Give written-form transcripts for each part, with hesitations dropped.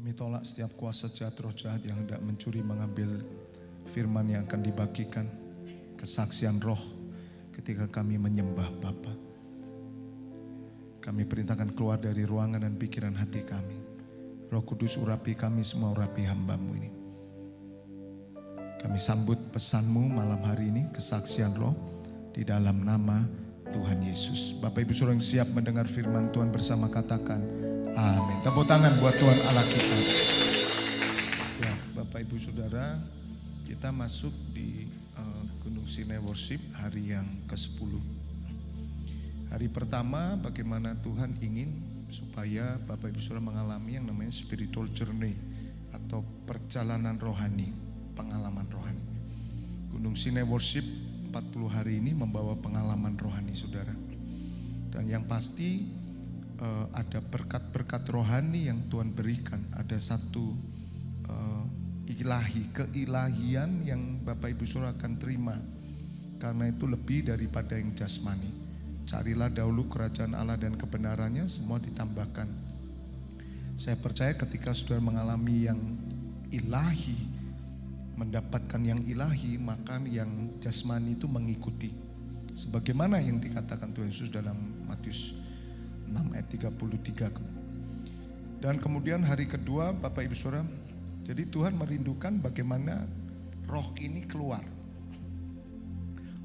Kami tolak setiap kuasa jahat, roh jahat yang hendak mencuri, mengambil firman yang akan dibagikan. Kesaksian roh ketika kami menyembah Bapa. Kami perintahkan keluar dari ruangan dan pikiran hati kami. Roh Kudus urapi kami semua, urapi hamba-Mu ini. Kami sambut pesan-Mu malam hari ini, kesaksian roh di dalam nama Tuhan Yesus. Bapak Ibu Saudara yang siap mendengar firman Tuhan bersama, katakan amin. Tepuk tangan buat Tuhan Allah kita. Ya, Bapak Ibu Saudara, kita masuk di Gunung Sinai Worship hari yang ke-10. Hari pertama bagaimana Tuhan ingin supaya Bapak Ibu Saudara mengalami yang namanya spiritual journey atau perjalanan rohani, pengalaman rohani. Gunung Sinai Worship 40 hari ini membawa pengalaman rohani saudara. Dan yang pasti ada berkat-berkat rohani yang Tuhan berikan. Ada satu keilahian yang Bapak Ibu Saudara akan terima. Karena itu lebih daripada yang jasmani. Carilah dahulu kerajaan Allah dan kebenarannya, semua ditambahkan. Saya percaya ketika saudara mengalami yang ilahi, mendapatkan yang ilahi, maka yang jasmani itu mengikuti. Sebagaimana yang dikatakan Tuhan Yesus dalam Matius 6 ayat 33. Dan kemudian hari kedua Bapak Ibu Saudara, jadi Tuhan merindukan bagaimana roh ini keluar.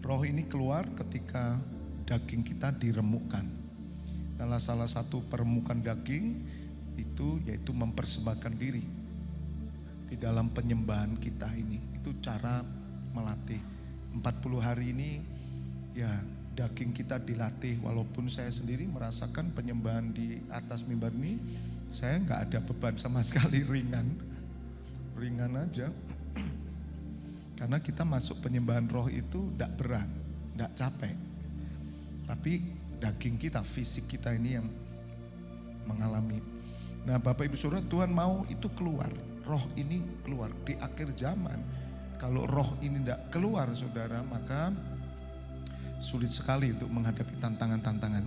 Roh ini keluar ketika daging kita diremukkan. Salah satu peremukan daging itu yaitu mempersembahkan diri di dalam penyembahan kita ini. Itu cara melatih 40 hari ini ya, daging kita dilatih. Walaupun saya sendiri merasakan penyembahan di atas mimbar ini, saya nggak ada beban sama sekali, ringan aja. Karena kita masuk penyembahan roh itu tidak berat, tidak capek. Tapi daging kita, fisik kita ini yang mengalami. Nah Bapak Ibu Saudara, Tuhan mau itu keluar. Roh ini keluar di akhir zaman. Kalau roh ini tidak keluar saudara, maka sulit sekali untuk menghadapi tantangan-tantangan.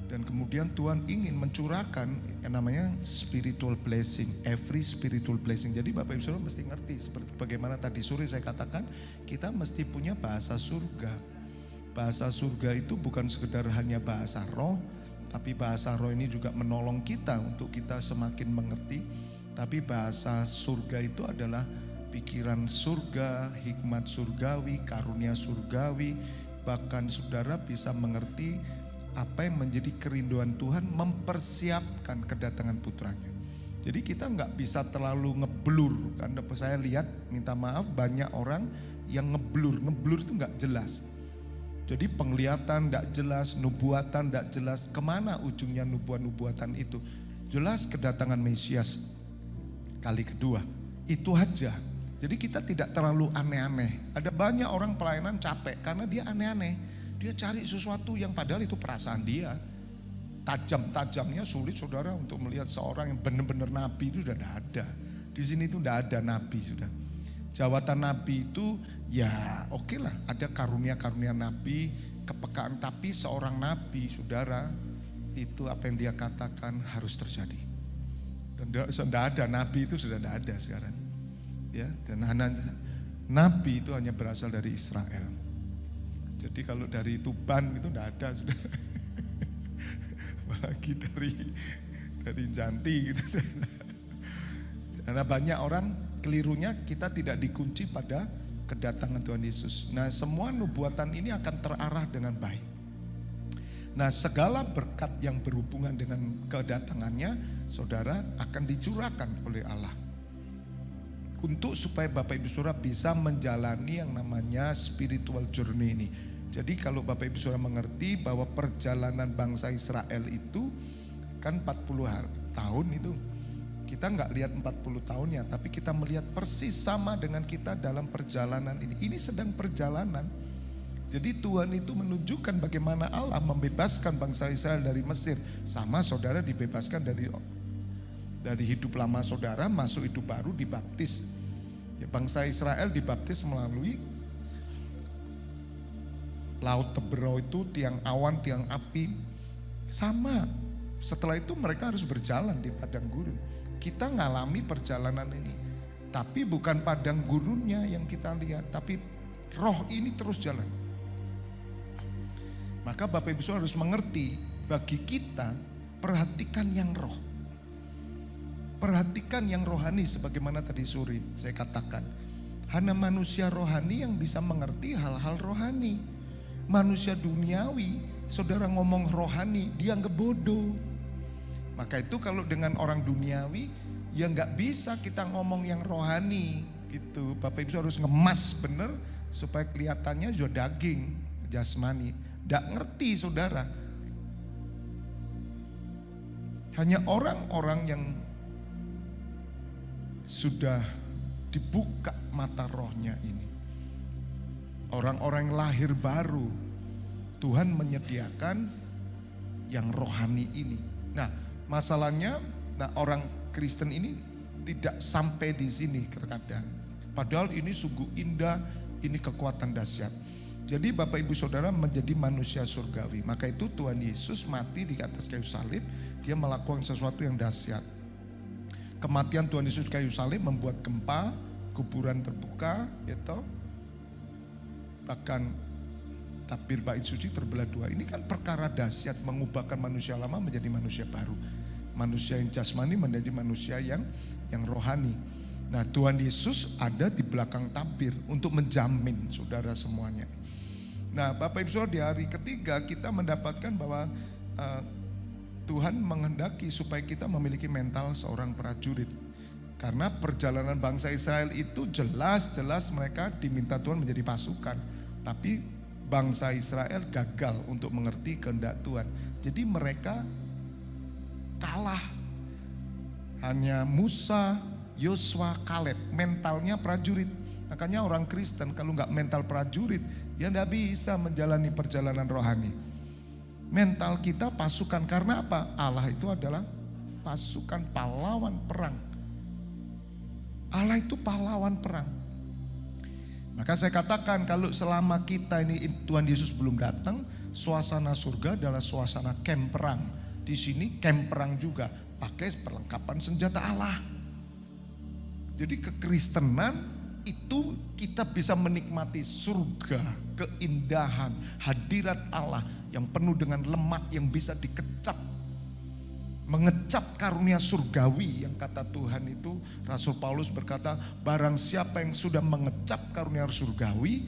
Dan kemudian Tuhan ingin mencurahkan yang namanya spiritual blessing, every spiritual blessing. Jadi Bapak Ibu Saudara mesti ngerti, seperti bagaimana tadi sore saya katakan, kita mesti punya bahasa surga. Bahasa surga itu bukan sekedar hanya bahasa roh, tapi bahasa roh ini juga menolong kita untuk kita semakin mengerti. Tapi bahasa surga itu adalah pikiran surga, hikmat surgawi, karunia surgawi. Bahkan saudara bisa mengerti apa yang menjadi kerinduan Tuhan, mempersiapkan kedatangan putranya. Jadi kita nggak bisa terlalu ngeblur. Karena saya lihat, minta maaf, banyak orang yang ngeblur itu nggak jelas. Jadi penglihatan nggak jelas, nubuatan nggak jelas. Kemana ujungnya nubuatan itu? Jelas kedatangan Mesias kali kedua, itu aja. Jadi kita tidak terlalu aneh-aneh. Ada banyak orang pelayanan capek karena dia aneh-aneh. Dia cari sesuatu yang padahal itu perasaan dia. Tajam-tajamnya sulit saudara untuk melihat seorang yang benar-benar nabi itu sudah tidak ada. Di sini itu tidak ada nabi sudah. Jawatan nabi itu ya oke lah, ada karunia-karunia nabi, kepekaan. Tapi seorang nabi saudara, itu apa yang dia katakan harus terjadi. Dan sudah ada nabi itu sudah tidak ada sekarang. Ya, dan nabi itu hanya berasal dari Israel. Jadi kalau dari Tuban itu tidak ada sudah. Apalagi dari Janti gitu. Karena banyak orang kelirunya kita tidak dikunci pada kedatangan Tuhan Yesus. Nah semua nubuatan ini akan terarah dengan baik. Nah segala berkat yang berhubungan dengan kedatangannya saudara akan dicurahkan oleh Allah. Untuk supaya Bapak Ibu Saudara bisa menjalani yang namanya spiritual journey ini. Jadi kalau Bapak Ibu Saudara mengerti bahwa perjalanan bangsa Israel itu kan 40 tahun itu. Kita nggak lihat 40 tahunnya, tapi kita melihat persis sama dengan kita dalam perjalanan ini. Ini sedang perjalanan. Jadi Tuhan itu menunjukkan bagaimana Allah membebaskan bangsa Israel dari Mesir. Sama saudara dibebaskan dari hidup lama saudara masuk hidup baru, dibaptis. Ya, bangsa Israel dibaptis melalui laut Teberau itu, tiang awan, tiang api. Sama. Setelah itu mereka harus berjalan di padang gurun. kita ngalami perjalanan ini. Tapi bukan padang gurunnya yang kita lihat, tapi roh ini terus jalan. Maka Bapak Ibu Saudara harus mengerti, bagi kita perhatikan yang roh. Perhatikan yang rohani sebagaimana tadi sore saya katakan. Hanya manusia rohani yang bisa mengerti hal-hal rohani. Manusia duniawi, saudara ngomong rohani, dia anggap bodoh. Maka itu kalau dengan orang duniawi, ya nggak bisa kita ngomong yang rohani gitu. Bapak Ibu harus ngemas bener supaya kelihatannya juga daging, jasmani. Nggak ngerti saudara. Hanya orang-orang yang sudah dibuka mata rohnya ini. Orang-orang yang lahir baru, Tuhan menyediakan yang rohani ini. Nah, masalahnya orang Kristen ini tidak sampai di sini terkadang. Padahal ini sungguh indah, ini kekuatan dahsyat. Jadi Bapak Ibu Saudara menjadi manusia surgawi. Maka itu Tuhan Yesus mati di atas kayu salib, dia melakukan sesuatu yang dahsyat. Kematian Tuhan Yesus kayu salib membuat gempa, kuburan terbuka, gitu. Bahkan tabir bait suci terbelah dua. Ini kan perkara dahsyat, mengubahkan manusia lama menjadi manusia baru. Manusia yang jasmani menjadi manusia yang rohani. Nah, Tuhan Yesus ada di belakang tabir untuk menjamin saudara semuanya. Nah, Bapak Ibu Saudara, di hari ketiga kita mendapatkan bahwa Tuhan menghendaki supaya kita memiliki mental seorang prajurit. Karena perjalanan bangsa Israel itu jelas-jelas mereka diminta Tuhan menjadi pasukan. Tapi bangsa Israel gagal untuk mengerti kehendak Tuhan. Jadi mereka kalah. Hanya Musa, Yosua, Kaleb, mentalnya prajurit. Makanya orang Kristen kalau nggak mental prajurit, ya nggak bisa menjalani perjalanan rohani. Mental kita pasukan, karena apa? Allah itu adalah pasukan pahlawan perang. Allah itu pahlawan perang. Maka saya katakan kalau selama kita ini Tuhan Yesus belum datang, suasana surga adalah suasana camp perang. Di sini camp perang juga, pakai perlengkapan senjata Allah. Jadi kekristenan itu kita bisa menikmati surga, keindahan, hadirat Allah yang penuh dengan lemak yang bisa dikecap. Mengecap karunia surgawi yang kata Tuhan itu, Rasul Paulus berkata, barang siapa yang sudah mengecap karunia surgawi,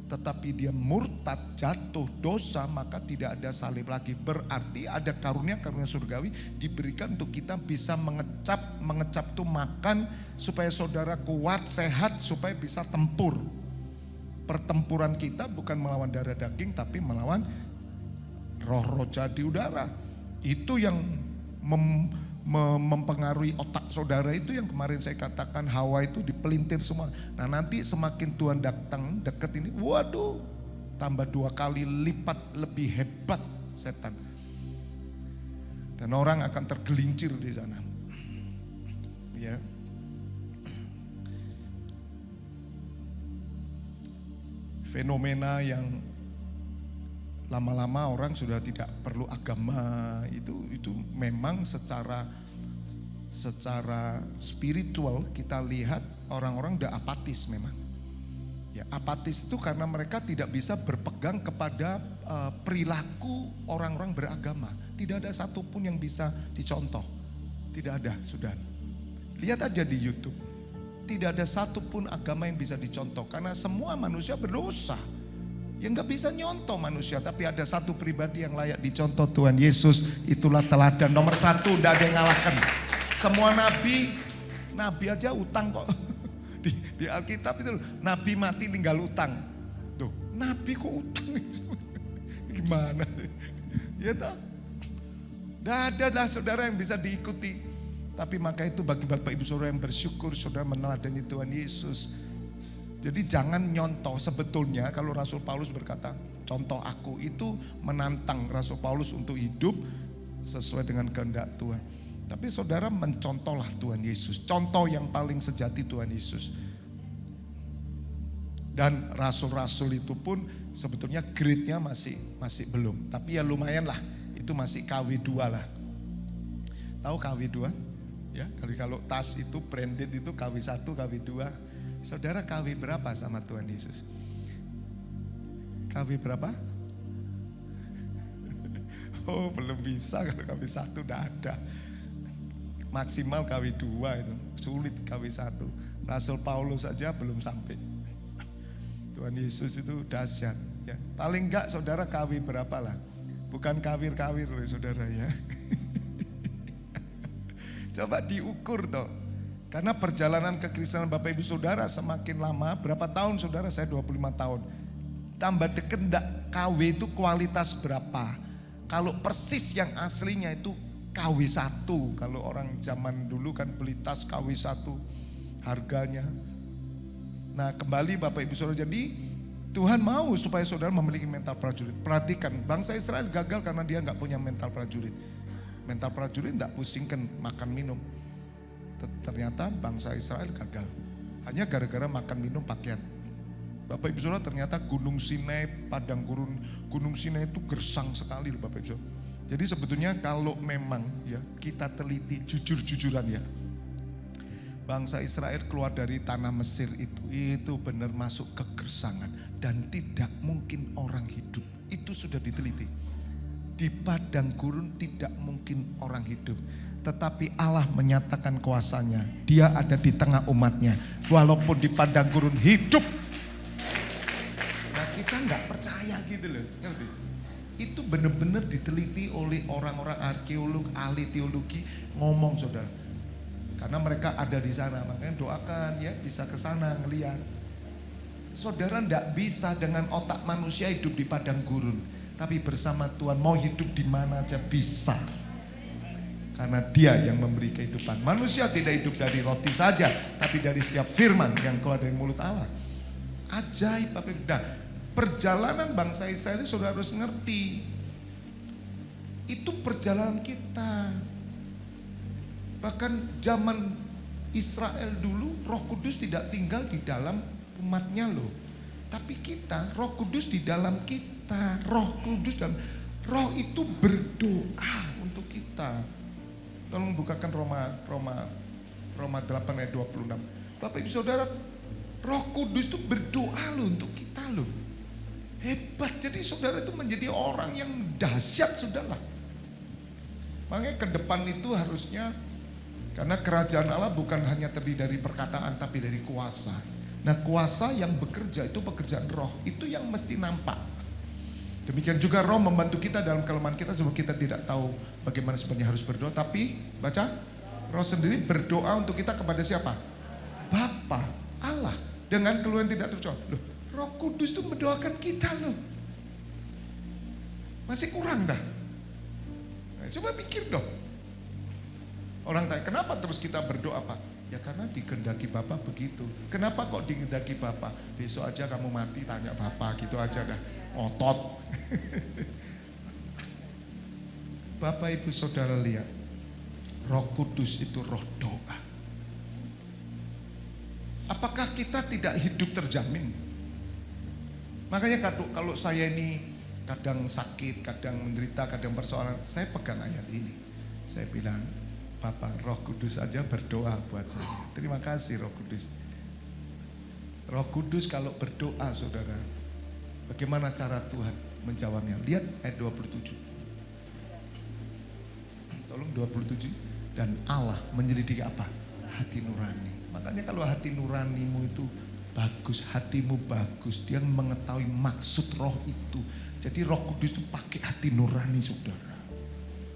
tetapi dia murtad, jatuh dosa, maka tidak ada salib lagi. Berarti ada karunia surgawi diberikan untuk kita bisa mengecap itu makan supaya saudara kuat, sehat, supaya bisa tempur. Pertempuran kita bukan melawan darah daging, tapi melawan roh-roh jahat di udara. Itu yang mempengaruhi otak saudara, itu yang kemarin saya katakan Hawa itu dipelintir semua. Nah nanti semakin Tuhan datang dekat ini, waduh, tambah 2 kali lipat lebih hebat setan. Dan orang akan tergelincir di sana. Ya. Fenomena yang lama-lama orang sudah tidak perlu agama, itu memang secara spiritual kita lihat orang-orang udah apatis memang. Ya, apatis itu karena mereka tidak bisa berpegang kepada perilaku orang-orang beragama. Tidak ada satupun yang bisa dicontoh. Tidak ada, sudah. Lihat aja di YouTube. Tidak ada satupun agama yang bisa dicontoh karena semua manusia berdosa. Ya nggak bisa nyontoh manusia, tapi ada satu pribadi yang layak dicontoh, Tuhan Yesus. Itulah teladan nomor 1, tidak ada yang ngalahkan. Semua nabi aja utang kok. Di Alkitab itu nabi mati tinggal utang. Tuh, nabi kok utang? Gimana sih? Ya toh? Tidak ada lah saudara yang bisa diikuti. Tapi maka itu bagi Bapak Ibu Saudara yang bersyukur saudara meneladani Tuhan Yesus. Jadi jangan nyontoh. Sebetulnya kalau Rasul Paulus berkata contoh aku, itu menantang Rasul Paulus untuk hidup sesuai dengan kehendak Tuhan. Tapi saudara mencontohlah Tuhan Yesus. Contoh yang paling sejati Tuhan Yesus. Dan rasul-rasul itu pun sebetulnya grade-nya masih belum. Tapi ya lumayan lah, itu masih KW2 lah. Tahu KW2? Ya, kalau tas itu branded itu KW1, KW2. Saudara KW berapa sama Tuhan Yesus? KW berapa? Oh, belum bisa kalau KW1 udah ada. Maksimal KW2 itu, sulit KW1. Rasul Paulus saja belum sampai. Tuhan Yesus itu dahsyat ya. Paling enggak saudara KW berapa lah? Bukan kawir-kawir loh saudara ya. Coba diukur toh. Karena perjalanan kekristenan Bapak Ibu Saudara semakin lama, berapa tahun saudara? Saya 25 tahun. Tambah deket enggak KW itu kualitas berapa? Kalau persis yang aslinya itu KW1. Kalau orang zaman dulu kan beli tas KW1 harganya. Nah kembali Bapak Ibu Saudara, jadi Tuhan mau supaya saudara memiliki mental prajurit. Perhatikan, bangsa Israel gagal karena dia nggak punya mental prajurit. Mental prajurit nggak pusingkan makan minum. Ternyata bangsa Israel gagal. Hanya gara-gara makan minum pakaian. Bapak Ibu Saudara, ternyata Gunung Sinai, padang gurun Gunung Sinai itu gersang sekali loh Bapak Ibu Saudara. Jadi sebetulnya kalau memang ya kita teliti jujur-jujuran ya. Bangsa Israel keluar dari tanah Mesir itu benar masuk kegersangan dan tidak mungkin orang hidup. Itu sudah diteliti. Di padang gurun tidak mungkin orang hidup. Tetapi Allah menyatakan kuasanya. Dia ada di tengah umatnya. Walaupun di padang gurun hidup. Nah kita nggak percaya gitu loh. Ngerti? Itu benar-benar diteliti oleh orang-orang arkeolog, ahli teologi, ngomong saudara. Karena mereka ada di sana, makanya doakan ya bisa ke sana ngeliat. Saudara nggak bisa dengan otak manusia hidup di padang gurun. Tapi bersama Tuhan mau hidup di mana aja bisa. Karena Dia yang memberi kehidupan. Manusia tidak hidup dari roti saja, tapi dari setiap firman yang keluar dari mulut Allah. Ajaib Bapak Ibu. Nah, perjalanan bangsa Israel ini saudara harus ngerti. Itu perjalanan kita. Bahkan zaman Israel dulu Roh Kudus tidak tinggal di dalam umatnya loh. Tapi kita, Roh Kudus di dalam kita. Roh Kudus dan Roh itu berdoa untuk kita. Tolong bukakan Roma 8 ayat 26. Bapak Ibu Saudara, Roh Kudus itu berdoa loh untuk kita loh. Hebat, jadi saudara itu menjadi orang yang dahsyat sudahlah. Makanya ke depan itu harusnya, karena kerajaan Allah bukan hanya terdiri dari perkataan tapi dari kuasa. Nah kuasa yang bekerja itu pekerjaan roh, itu yang mesti nampak. Demikian juga roh membantu kita dalam kelemahan kita sebab kita tidak tahu bagaimana sebenarnya harus berdoa. Tapi baca, roh sendiri berdoa untuk kita kepada siapa? Bapa, Allah. Dengan keluhan tidak terjawab. Loh, Roh Kudus itu mendoakan kita loh. Masih kurang dah. Nah, coba pikir dong. Orang tanya, kenapa terus kita berdoa Pak? Ya karena dikehendaki Bapak begitu. Kenapa kok dikehendaki Bapak? Besok aja kamu mati tanya Bapak gitu aja dah. Otot. Bapak Ibu Saudara lihat. Roh Kudus itu roh doa. Apakah kita tidak hidup terjamin? Makanya kalau saya ini kadang sakit, kadang menderita, kadang persoalan, saya pegang ayat ini. Saya bilang, Bapak Roh Kudus aja berdoa buat saya. Terima kasih Roh Kudus. Roh Kudus kalau berdoa saudara, bagaimana cara Tuhan menjawabnya? Lihat ayat 27. Tolong 27. Dan Allah menyelidiki apa? Hati nurani. Makanya kalau hati nuranimu itu bagus, hatimu bagus, dia mengetahui maksud roh itu. Jadi Roh Kudus itu pakai hati nurani saudara.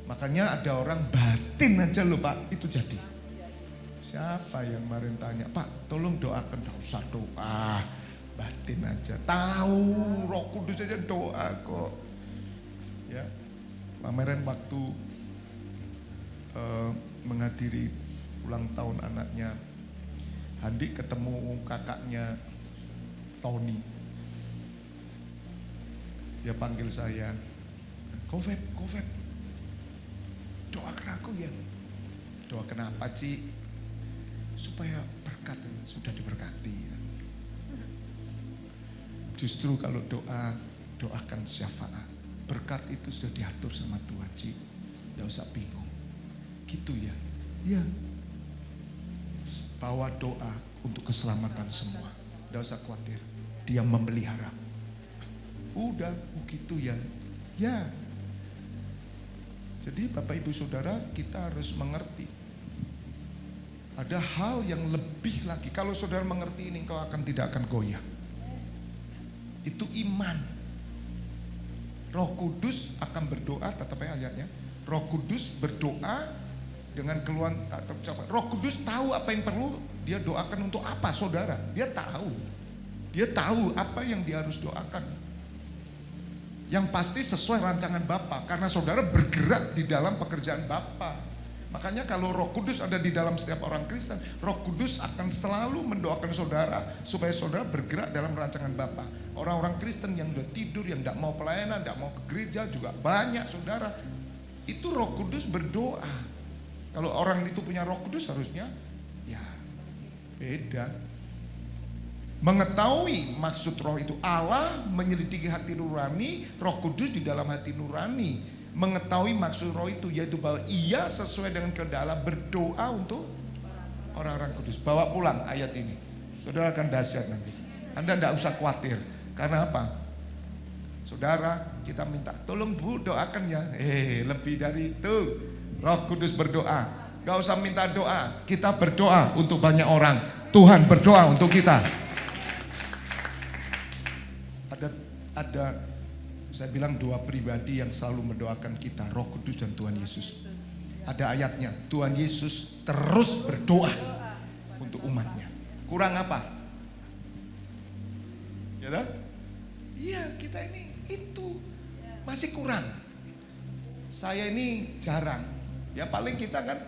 Makanya ada orang batin aja loh Pak, itu jadi. Siapa yang kemarin tanya, Pak tolong doakan, gak usah doa, batin aja. Tahu Roh Kudus aja doa kok. Ya, kemarin waktu menghadiri ulang tahun anaknya Handi, ketemu kakaknya Tony. Dia panggil saya, Kofeb, doakan aku ya. Doakan apa Ci? Supaya berkat, sudah diberkati. Justru kalau doa, doakan syafaat. Berkat itu sudah diatur sama Tuhan Ci. Gak usah bingung. Gitu ya. Ya, bawa doa untuk keselamatan semua. Tidak usah khawatir, Dia memelihara. Udah begitu ya. Ya. Jadi Bapak Ibu Saudara, kita harus mengerti. Ada hal yang lebih lagi. Kalau saudara mengerti ini, kau tidak akan goyah. Itu iman. Roh Kudus akan berdoa, tetap ayatnya. Roh Kudus berdoa dengan keluhan tak terucap. Roh Kudus tahu apa yang perlu dia doakan untuk apa, saudara. Dia tahu. Dia tahu apa yang dia harus doakan. Yang pasti sesuai rancangan Bapa, karena saudara bergerak di dalam pekerjaan Bapa. Makanya kalau Roh Kudus ada di dalam setiap orang Kristen, Roh Kudus akan selalu mendoakan saudara supaya saudara bergerak dalam rancangan Bapa. Orang-orang Kristen yang udah tidur, yang tidak mau pelayanan, tidak mau ke gereja juga banyak, saudara. Itu Roh Kudus berdoa. Kalau orang itu punya Roh Kudus harusnya ya beda. Mengetahui maksud Roh itu, Allah menyelidiki hati nurani, Roh Kudus di dalam hati nurani. Mengetahui maksud Roh itu, yaitu bahwa ia sesuai dengan kehendak Allah berdoa untuk orang-orang kudus. Bawa pulang ayat ini, saudara akan dahsyat nanti. Anda tidak usah khawatir. Karena apa? Saudara, kita minta tolong Bu doakan ya. Lebih dari itu. Roh Kudus berdoa. Gak usah minta doa, kita berdoa untuk banyak orang. Tuhan berdoa untuk kita. Ada saya bilang dua pribadi yang selalu mendoakan kita, Roh Kudus dan Tuhan Yesus. Ada ayatnya, Tuhan Yesus terus berdoa untuk umatnya. Kurang apa? Ya kan? Iya, kita ini itu masih kurang. Saya ini jarang. Ya paling kita kan,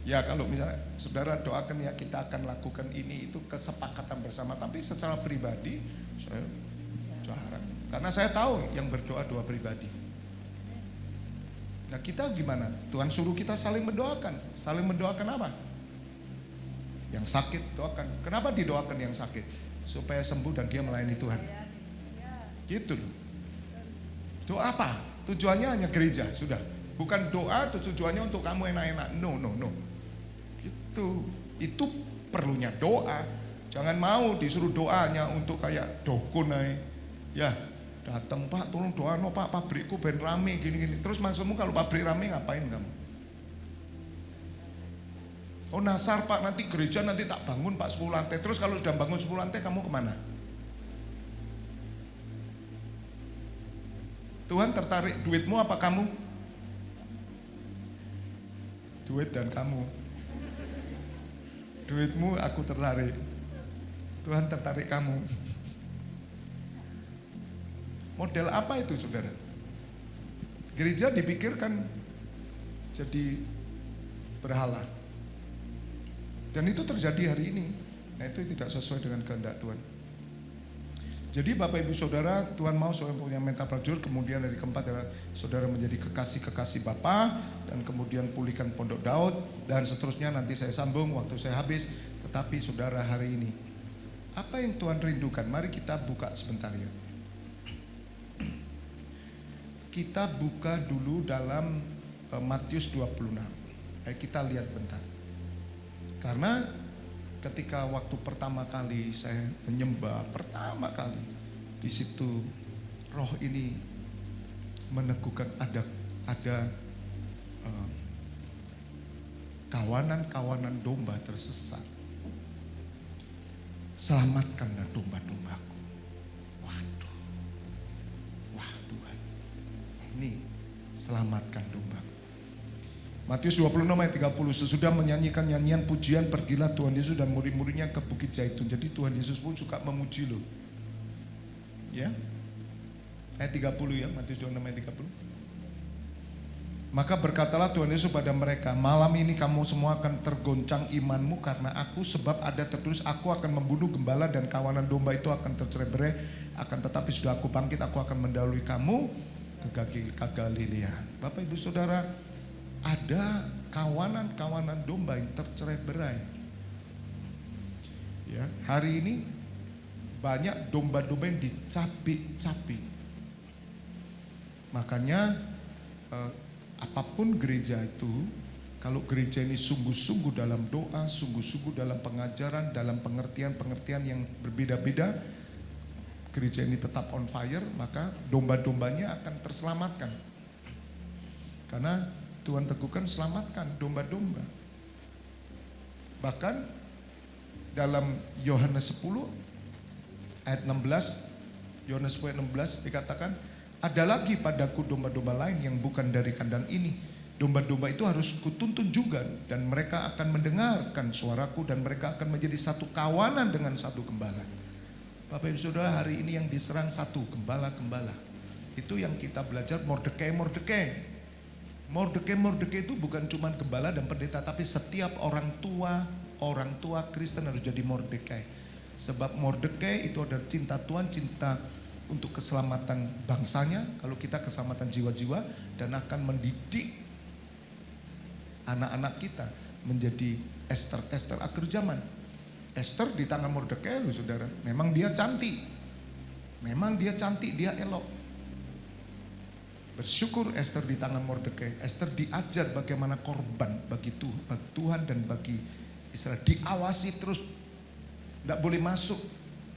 ya kalau misalnya saudara doakan ya kita akan lakukan ini, itu kesepakatan bersama. Tapi secara pribadi saya jarang. Karena saya tahu yang berdoa doa pribadi. Nah kita gimana? Tuhan suruh kita saling mendoakan. Saling mendoakan apa? Yang sakit doakan. Kenapa didoakan yang sakit? Supaya sembuh dan dia melayani Tuhan. Gitu loh. Doa apa? Tujuannya hanya gereja, sudah. Bukan doa tujuannya untuk kamu enak-enak. No. Itu perlunya doa. Jangan mau disuruh doanya untuk kayak dukun aja. Ya, datang Pak, tolong doa no Pak, pabrikku ben rame gini-gini. Terus maksudmu kalau pabrik rame ngapain kamu? Oh nasar Pak, nanti gereja nanti tak bangun Pak 10 lantai. Terus kalau sudah bangun 10 lantai kamu kemana? Tuhan tertarik duitmu apa kamu? Duit dan kamu. Duitmu aku tertarik. Tuhan tertarik kamu. Model apa itu saudara? Gereja dipikirkan jadi berhala. Dan itu terjadi hari ini. Nah itu tidak sesuai dengan kehendak Tuhan. Jadi Bapak Ibu Saudara, Tuhan mau saudara punya mental prajurit. Kemudian dari keempat adalah saudara menjadi kekasih-kekasih Bapa. Dan kemudian pulihkan pondok Daud. Dan seterusnya nanti saya sambung waktu saya habis. Tetapi saudara hari ini, apa yang Tuhan rindukan? Mari kita buka sebentar ya. Kita buka dulu dalam Matius 26. Ayo kita lihat bentar. Karena ketika waktu pertama kali saya menyembah, pertama kali di situ roh ini meneguhkan ada kawanan-kawanan domba tersesat. Selamatkanlah domba-dombaku. Waduh. Wah Tuhan. Ini selamatkan domba. Matius 26 ayat 30, sesudah menyanyikan nyanyian pujian pergilah Tuhan Yesus dan murid-muridnya ke Bukit Zaitun. Jadi Tuhan Yesus pun suka memuji loh. Ya. Ayat 30 ya, Matius 26 ayat 30. Maka berkatalah Tuhan Yesus pada mereka, malam ini kamu semua akan tergoncang imanmu karena aku, sebab ada tertulis aku akan membunuh gembala dan kawanan domba itu akan tercerai-berai, akan tetapi sudah aku bangkit, aku akan mendahului kamu ke Galilea. Bapak Ibu Saudara, ada kawanan-kawanan domba yang tercerai-berai. Ya, hari ini banyak domba-domba yang dicabik-cabik. Makanya apapun gereja itu, Kalau gereja ini sungguh-sungguh dalam doa, sungguh-sungguh dalam pengajaran, dalam pengertian-pengertian yang berbeda-beda, gereja ini tetap on fire, maka domba-dombanya akan terselamatkan. Karena Tuhan teguhkan selamatkan domba-domba. Bahkan dalam Yohanes 10 ayat 16, Yohanes 10 ayat 16 dikatakan, ada lagi padaku domba-domba lain yang bukan dari kandang ini. Domba-domba itu harus kutuntun juga, dan mereka akan mendengarkan suaraku, dan mereka akan menjadi satu kawanan dengan satu gembala. Bapak Ibu Saudara, hari ini yang diserang satu gembala-gembala. Itu yang kita belajar Mordekai. Mordekai itu bukan cuma gembala dan pendeta, tapi setiap orang tua Kristen harus jadi Mordekai. Sebab Mordekai itu adalah cinta Tuhan, cinta untuk keselamatan bangsanya, kalau kita keselamatan jiwa-jiwa, dan akan mendidik anak-anak kita menjadi Esther akhir zaman. Esther di tangan Mordekai loh saudara. Memang dia cantik, dia elok. Bersyukur Esther di tangan Mordekai. Esther diajar bagaimana korban bagi Tuhan dan bagi Israel. Diawasi terus, tidak boleh masuk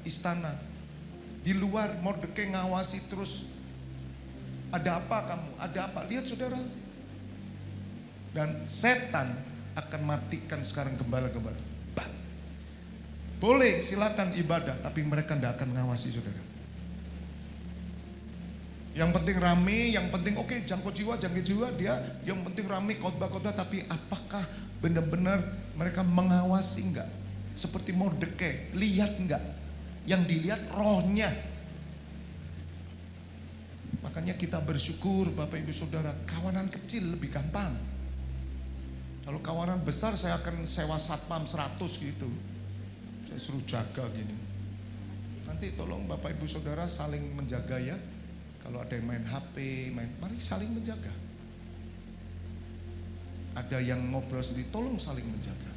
istana. Di luar Mordekai ngawasi terus. Ada apa kamu? Ada apa? Lihat saudara. Dan setan akan matikan sekarang gembala-gembala. Boleh silakan ibadah, tapi mereka tidak akan ngawasi saudara. Yang penting rame, yang penting oke, jangkau jiwa dia. Yang penting rame khotbah-khotbah, tapi apakah benar-benar mereka mengawasi enggak? Seperti Mordekai, lihat enggak? Yang dilihat rohnya. Makanya kita bersyukur Bapak Ibu Saudara, kawanan kecil lebih gampang. Kalau kawanan besar saya akan sewa satpam 100 gitu. Saya suruh jaga gini. Nanti tolong Bapak Ibu Saudara saling menjaga ya. Kalau ada yang main HP, mari saling menjaga. Ada yang ngobrol sendiri, tolong saling menjaga.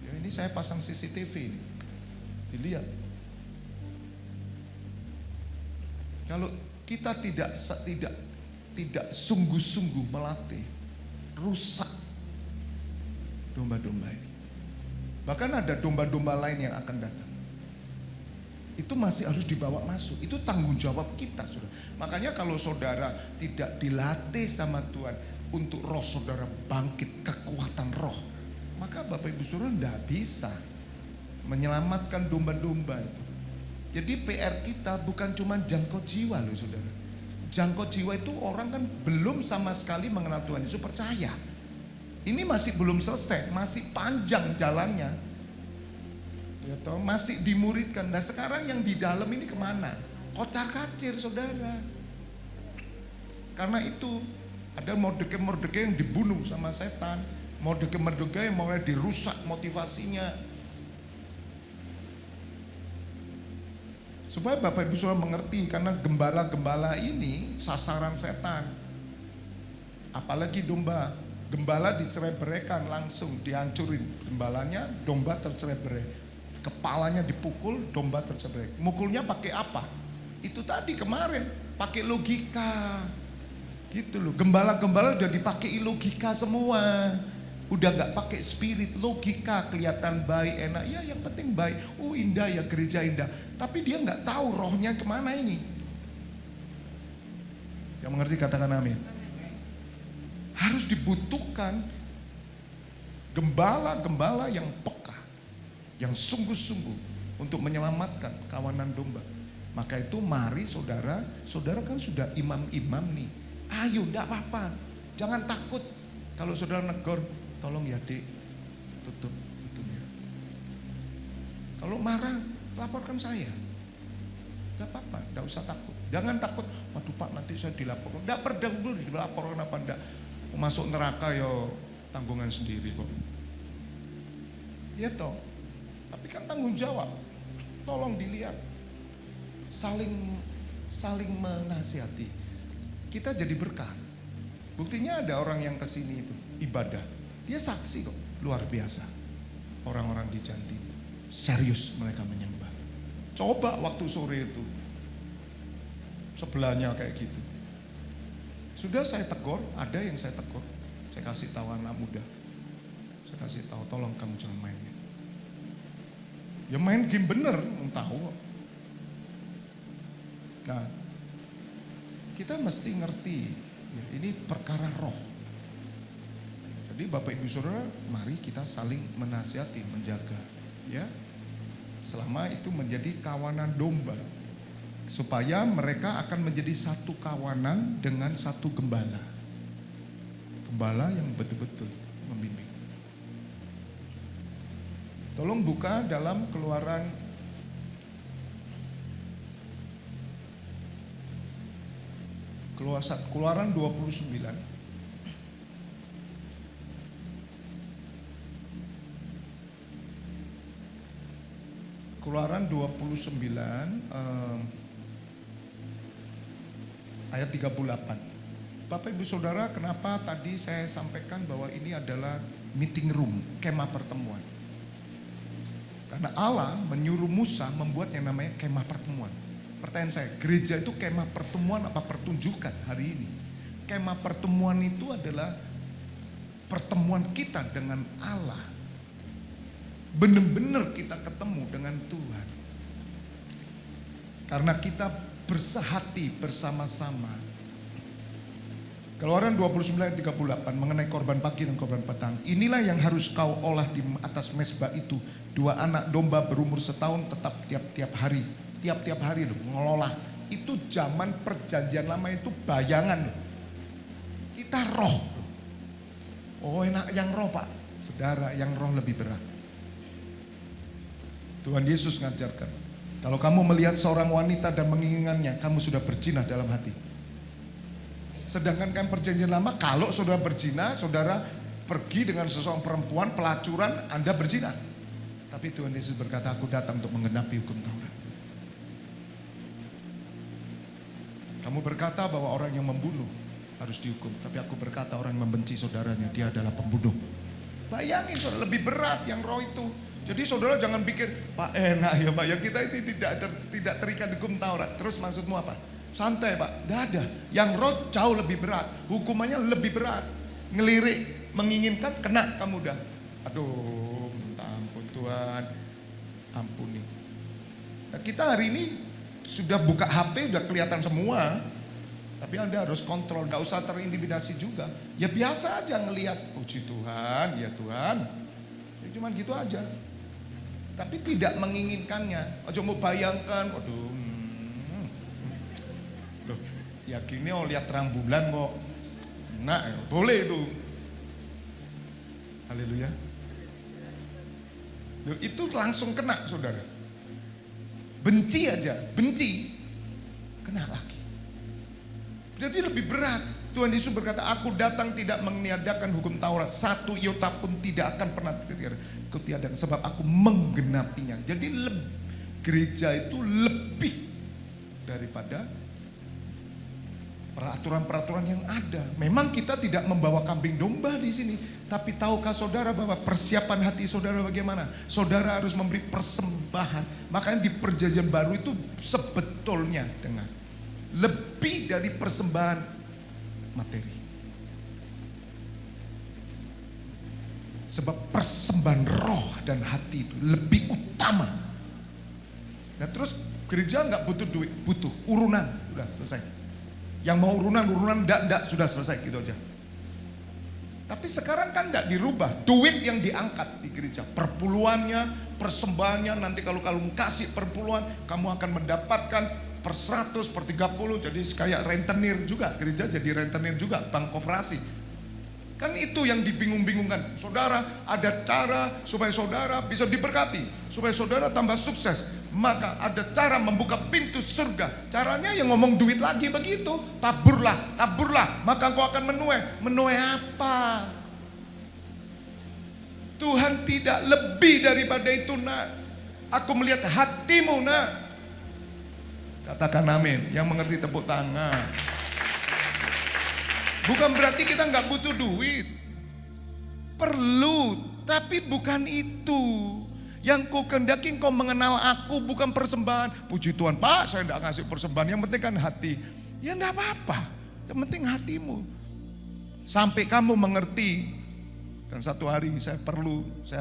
Ya, ini saya pasang CCTV ini. Dilihat. Kalau kita tidak sungguh-sungguh melatih, rusak domba-domba ini. Bahkan ada domba-domba lain yang akan datang. Itu masih harus dibawa masuk. Itu tanggung jawab kita, saudara. Makanya kalau saudara tidak dilatih sama Tuhan untuk roh saudara bangkit, kekuatan roh, maka Bapak Ibu Saudara tidak bisa menyelamatkan domba-domba itu. Jadi PR kita bukan cuma jangkau jiwa loh saudara. Jangkau jiwa itu orang kan belum sama sekali mengenal Tuhan Yesus, percaya. Ini masih belum selesai, masih panjang jalannya. Ya toh, masih dimuridkan. Nah sekarang yang di dalam ini kemana? Kocar-kacir saudara. Karena itu ada Mordekai yang dibunuh sama setan. Mordekai yang mulai dirusak motivasinya. Supaya Bapak Ibu Saudara mengerti, karena gembala-gembala ini sasaran setan. Apalagi domba. Gembala dicerai-beraikan langsung, dihancurin. Gembalanya, domba tercerai-berai. Kepalanya dipukul, domba tercerai. Mukulnya pakai apa? Itu tadi kemarin, pakai logika. Gitu loh. Gembala-gembala udah dipakai logika semua. Udah gak pakai spirit, logika, kelihatan baik, enak. Ya yang penting baik. Oh indah ya, gereja indah. Tapi dia gak tahu rohnya kemana ini. Yang mengerti katakan amin. Harus dibutuhkan gembala-gembala yang peka, yang sungguh-sungguh untuk menyelamatkan kawanan domba. Maka itu mari saudara kan sudah imam-imam nih. Ayo gak apa-apa, jangan takut. Kalau saudara negor, tolong ya dek, tutup itunya. Kalau marah, laporkan saya. Gak apa-apa, gak usah takut. Jangan takut, waduh Pak nanti saya dilaporkan. Gak perlu dilaporkan apa enggak. Masuk neraka ya tanggungan sendiri kok. Ya toh, tapi kan tanggung jawab. Tolong dilihat. Saling menasihati. Kita jadi berkat. Buktinya ada orang yang kesini itu ibadah. Dia saksi kok, luar biasa. Orang-orang di Janti serius mereka menyembah. Coba waktu sore itu sebelahnya kayak gitu. Sudah saya tegur, ada yang saya tegur. Saya kasih tahu anak muda. Saya kasih tahu, tolong kamu jangan main game. Ya main game bener, tahu kok. Nah, kita mesti ngerti, ya, ini perkara roh. Jadi Bapak Ibu Saudara, mari kita saling menasihati, menjaga, ya. Selama itu menjadi kawanan domba, supaya mereka akan menjadi satu kawanan dengan satu gembala. Gembala yang betul-betul membimbing. Tolong buka dalam Keluaran 29. Keluaran 29 ayat 38. Bapak Ibu Saudara, kenapa tadi saya sampaikan bahwa ini adalah meeting room, kemah pertemuan. Karena Allah menyuruh Musa membuat yang namanya kemah pertemuan. Pertanyaan saya, gereja itu kemah pertemuan apa pertunjukan hari ini? Kemah pertemuan itu adalah pertemuan kita dengan Allah. Benar-benar kita ketemu dengan Tuhan. Karena kita bersehati bersama-sama. Keluaran 29:38 mengenai korban pagi dan korban petang. Inilah yang harus kau olah di atas mezbah itu. 2 anak domba berumur setahun tetap tiap-tiap hari. Tiap-tiap hari loh, ngelola. Itu zaman perjanjian lama itu bayangan loh. Kita roh. Oh enak yang roh Pak. Saudara, yang roh lebih berat. Tuhan Yesus ngajarkan. Kalau kamu melihat seorang wanita dan menginginkannya, kamu sudah berzina dalam hati. Sedangkan kan perjanjian lama, kalau saudara berzina, saudara pergi dengan seseorang perempuan, pelacuran, Anda berzina. Tapi Tuhan Yesus berkata, aku datang untuk menggenapi hukum Taurat. Kamu berkata bahwa orang yang membunuh harus dihukum. Tapi aku berkata orang yang membenci saudaranya, dia adalah pembunuh. Bayangin saudara, lebih berat yang roh itu. Jadi saudara jangan pikir, Pak enak ya Pak, ya kita ini tidak terikat hukum Taurat. Terus maksudmu apa? Santai Pak, tidak ada. Yang roh jauh lebih berat, hukumannya lebih berat. Ngelirik, menginginkan, kena kamu dah. Aduh, minta ampun Tuhan, ampuni. Nah, kita hari ini sudah buka HP, udah kelihatan semua. Tapi Anda harus kontrol, gak usah terintimidasi juga. Ya biasa aja ngelihat, puji Tuhan, ya Tuhan. Ya cuman gitu aja. Tapi tidak menginginkannya. Aja mau bayangkan, waduh. Loh, ya gini oh lihat terang bulan kok. Nah, boleh itu. Haleluya. Loh, itu langsung kena saudara. Benci aja, benci. Kena lagi. Jadi lebih berat. Tuhan Yesus berkata, aku datang tidak meniadakan hukum Taurat. Satu iota pun tidak akan pernah kutiadakan. Sebab aku menggenapinya. Jadi gereja itu lebih daripada peraturan-peraturan yang ada. Memang kita tidak membawa kambing domba di sini. Tapi tahukah saudara bahwa persiapan hati saudara bagaimana? Saudara harus memberi persembahan. Makanya di perjanjian baru itu sebetulnya dengar. Lebih dari persembahan materi. Sebab persembahan roh dan hati itu lebih utama. Nah terus gereja nggak butuh duit, butuh urunan, udah selesai. Yang mau urunan enggak, sudah selesai gitu aja. Tapi sekarang kan enggak dirubah, duit yang diangkat di gereja, perpuluhannya, persembahannya, nanti kalau kamu kasih perpuluhan, kamu akan mendapatkan per 100, per 30, jadi kayak rentenir juga, gereja jadi rentenir juga, bank koperasi. Kan itu yang dibingung-bingungkan. Saudara, ada cara supaya saudara bisa diberkati, supaya saudara tambah sukses. Maka ada cara membuka pintu surga. Caranya yang ngomong duit lagi begitu. Taburlah, taburlah, maka engkau akan menuai. Menuai apa? Tuhan tidak lebih daripada itu nak. Aku melihat hatimu nak. Katakan amin. Yang mengerti tepuk tangan. Bukan berarti kita nggak butuh duit. Perlu, tapi bukan itu. Yang ku kehendaki kau mengenal aku bukan persembahan. Puji Tuhan Pak, saya tidak ngasih persembahan. Yang penting kan hati. Ya enggak apa-apa. Yang penting hatimu. Sampai kamu mengerti. Dan satu hari saya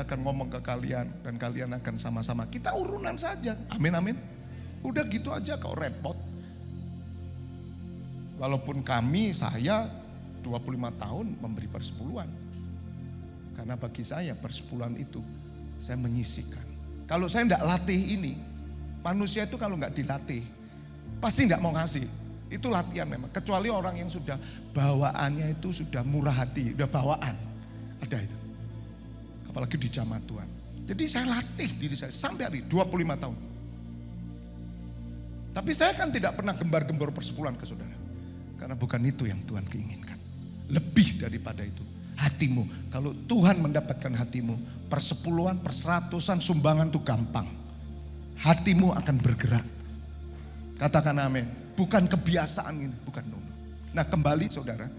akan ngomong ke kalian. Dan kalian akan sama-sama. Kita urunan saja. Amin, amin. Udah gitu aja kok repot. Walaupun saya 25 tahun memberi persepuluhan. Karena bagi saya persepuluhan itu saya menyisihkan. Kalau saya tidak latih ini, manusia itu kalau nggak dilatih, pasti nggak mau ngasih. Itu latihan memang. Kecuali orang yang sudah bawaannya itu sudah murah hati, udah bawaan. Ada itu. Apalagi di jamaah Tuhan. Jadi saya latih diri saya sampai hari 25 tahun. Tapi saya kan tidak pernah gembar-gembor persepuluhan ke saudara. Karena bukan itu yang Tuhan keinginkan. Lebih daripada itu. Hatimu. Kalau Tuhan mendapatkan hatimu, persepuluhan, perseratusan, sumbangan itu gampang. Hatimu akan bergerak. Katakan amin. Bukan kebiasaan ini, bukan domba. Nah kembali saudara.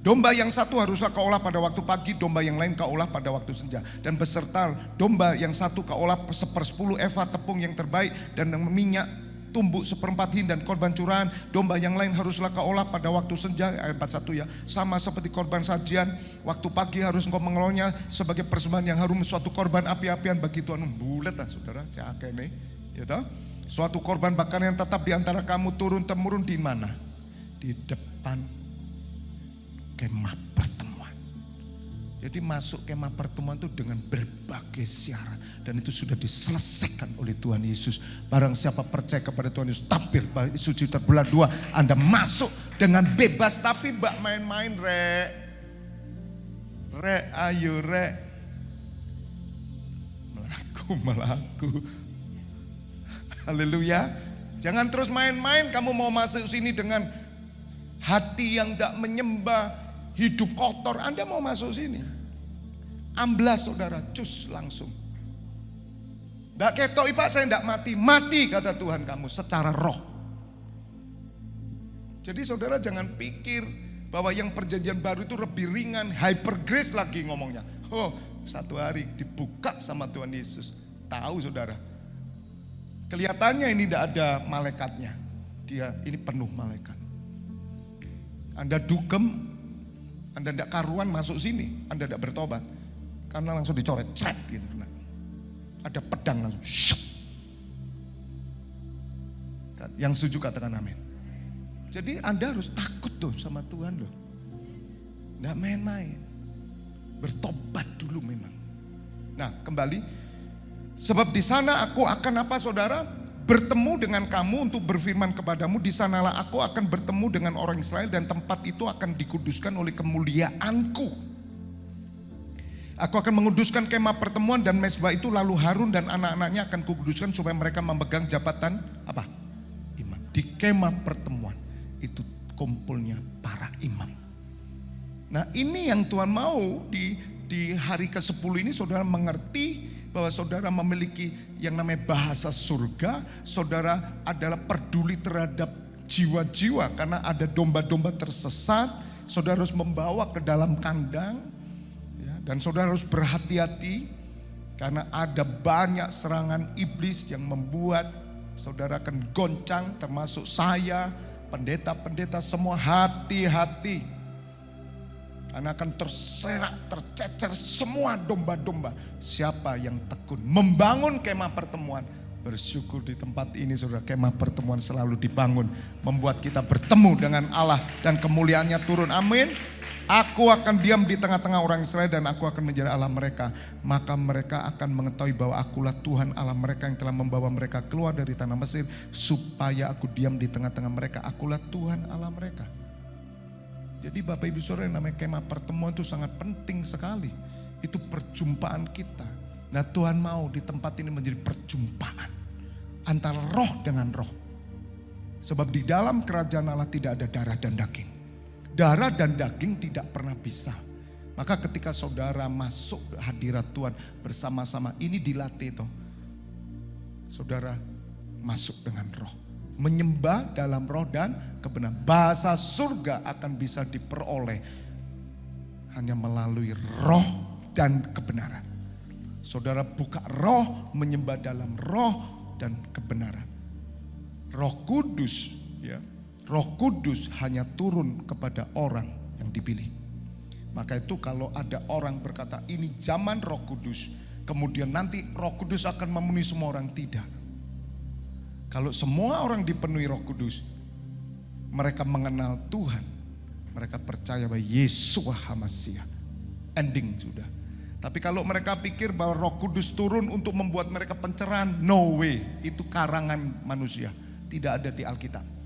Domba yang satu haruslah kau olah pada waktu pagi, domba yang lain kau olah pada waktu senja. Dan beserta domba yang satu kau olah 1/10 eva tepung yang terbaik dan minyak tumbuk 1/4 hin dan korban curahan. Domba yang lain haruslah kau olah pada waktu senja, ayat 41 ya. Sama seperti korban sajian, waktu pagi harus engkau mengelolanya sebagai persembahan yang harum, suatu korban api-apian bagi Tuhan. Bulat lah saudara, cak ini, ya toh. Suatu korban bakar yang tetap di antara kamu turun-temurun di mana? Di depan kemah pertemuan. Jadi masuk kemah pertemuan itu dengan berbagai syarat. Dan itu sudah diselesaikan oleh Tuhan Yesus. Barang siapa percaya kepada Tuhan Yesus, tabir suci terbelah dua, Anda masuk dengan bebas. Tapi mbak main-main ayo melaku. Haleluya. Jangan terus main-main, kamu mau masuk sini dengan hati yang tidak menyembah, hidup kotor, Anda mau masuk sini. Amblas saudara, cus langsung. Tidak ketoi Pak, saya tidak mati. Mati kata Tuhan kamu secara roh. Jadi saudara jangan pikir bahwa yang perjanjian baru itu lebih ringan, hyper grace lagi ngomongnya. Oh, satu hari dibuka sama Tuhan Yesus. Tahu saudara. Kelihatannya ini tidak ada malaikatnya. Dia ini penuh malaikat. Anda dugem, Anda tidak karuan masuk sini, Anda tidak bertobat. Karena langsung dicoret, cret gitu. Nah, ada pedang langsung. Syuk. Yang setuju katakan amin. Jadi Anda harus takut tuh sama Tuhan loh. Tidak main-main. Bertobat dulu memang. Nah kembali. Sebab di sana aku akan apa saudara? Bertemu dengan kamu untuk berfirman kepadamu. Di sanalah aku akan bertemu dengan orang Israel dan tempat itu akan dikuduskan oleh kemuliaanku. Aku akan menguduskan kemah pertemuan dan mezbah itu, lalu Harun dan anak-anaknya akan kukuduskan supaya mereka memegang jabatan apa? Imam. Di kemah pertemuan itu kumpulnya para imam. Nah ini yang Tuhan mau di hari ke-10 ini saudara mengerti bahwa saudara memiliki yang namanya bahasa surga. Saudara adalah peduli terhadap jiwa-jiwa karena ada domba-domba tersesat. Saudara harus membawa ke dalam kandang ya, dan saudara harus berhati-hati karena ada banyak serangan iblis yang membuat saudara akan goncang, termasuk saya, pendeta-pendeta semua. Hati-hati. Karena akan terserak, tercecer semua domba-domba. Siapa yang tekun membangun kemah pertemuan. Bersyukur di tempat ini saudara, kemah pertemuan selalu dibangun. Membuat kita bertemu dengan Allah dan kemuliaannya turun. Amin. Aku akan diam di tengah-tengah orang Israel dan aku akan menjadi Allah mereka. Maka mereka akan mengetahui bahwa akulah Tuhan Allah mereka yang telah membawa mereka keluar dari tanah Mesir. Supaya aku diam di tengah-tengah mereka. Akulah Tuhan Allah mereka. Jadi Bapak Ibu Saudara, yang namanya kemah pertemuan itu sangat penting sekali. Itu perjumpaan kita. Nah Tuhan mau di tempat ini menjadi perjumpaan antara roh dengan roh. Sebab di dalam kerajaan Allah tidak ada darah dan daging. Darah dan daging tidak pernah bisa. Maka ketika saudara masuk hadirat Tuhan bersama-sama, ini dilatih toh. Saudara masuk dengan roh. Menyembah dalam roh dan kebenaran. Bahasa surga akan bisa diperoleh hanya melalui roh dan kebenaran. Saudara buka roh, menyembah dalam roh dan kebenaran. Roh Kudus ya Roh Kudus hanya turun kepada orang yang dipilih. Maka itu kalau ada orang berkata ini zaman Roh Kudus, kemudian nanti Roh Kudus akan memenuhi semua orang, tidak. Kalau semua orang dipenuhi Roh Kudus, mereka mengenal Tuhan, mereka percaya bahwa Yesua HaMasiah, ending sudah. Tapi kalau mereka pikir bahwa Roh Kudus turun untuk membuat mereka pencerahan, no way, itu karangan manusia, tidak ada di Alkitab.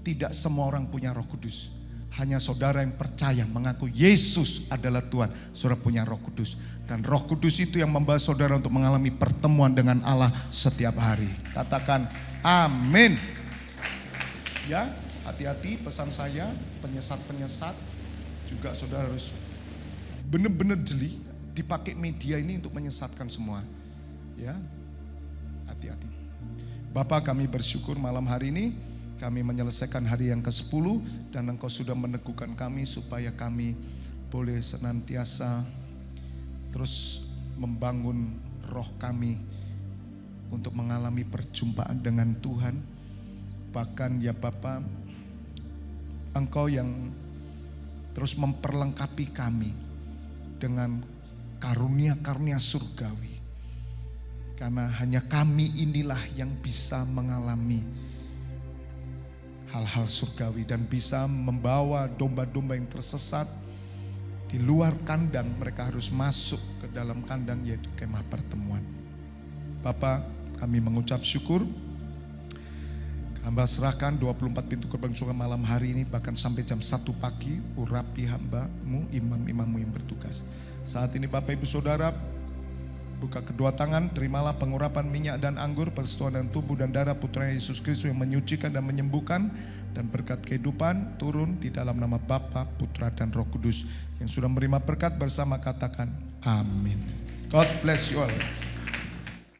Tidak semua orang punya Roh Kudus. Hanya saudara yang percaya mengaku Yesus adalah Tuhan, saudara punya Roh Kudus. Dan Roh Kudus itu yang membawa saudara untuk mengalami pertemuan dengan Allah setiap hari. Katakan amin. Ya, hati-hati pesan saya, penyesat-penyesat juga saudara harus benar-benar jeli, dipakai media ini untuk menyesatkan semua. Ya, hati-hati. Bapa, kami bersyukur malam hari ini kami menyelesaikan hari yang ke-10 dan Engkau sudah meneguhkan kami supaya kami boleh senantiasa terus membangun roh kami untuk mengalami perjumpaan dengan Tuhan. Bahkan ya Bapa, Engkau yang terus memperlengkapi kami dengan karunia-karunia surgawi. Karena hanya kami inilah yang bisa mengalami hal-hal surgawi dan bisa membawa domba-domba yang tersesat di luar kandang, mereka harus masuk ke dalam kandang, yaitu kemah pertemuan. Bapa, kami mengucap syukur. Hamba serahkan 24 pintu gerbang surga malam hari ini, bahkan sampai jam 1 pagi, urapi hamba-Mu, imam-imam-Mu yang bertugas. Saat ini Bapak Ibu Saudara, buka kedua tangan, terimalah pengurapan minyak dan anggur, persetujuan dan tubuh dan darah Putra Yesus Kristus yang menyucikan dan menyembuhkan, dan berkat kehidupan turun di dalam nama Bapa, Putra dan Roh Kudus. Yang sudah menerima berkat bersama katakan amin. God bless you all.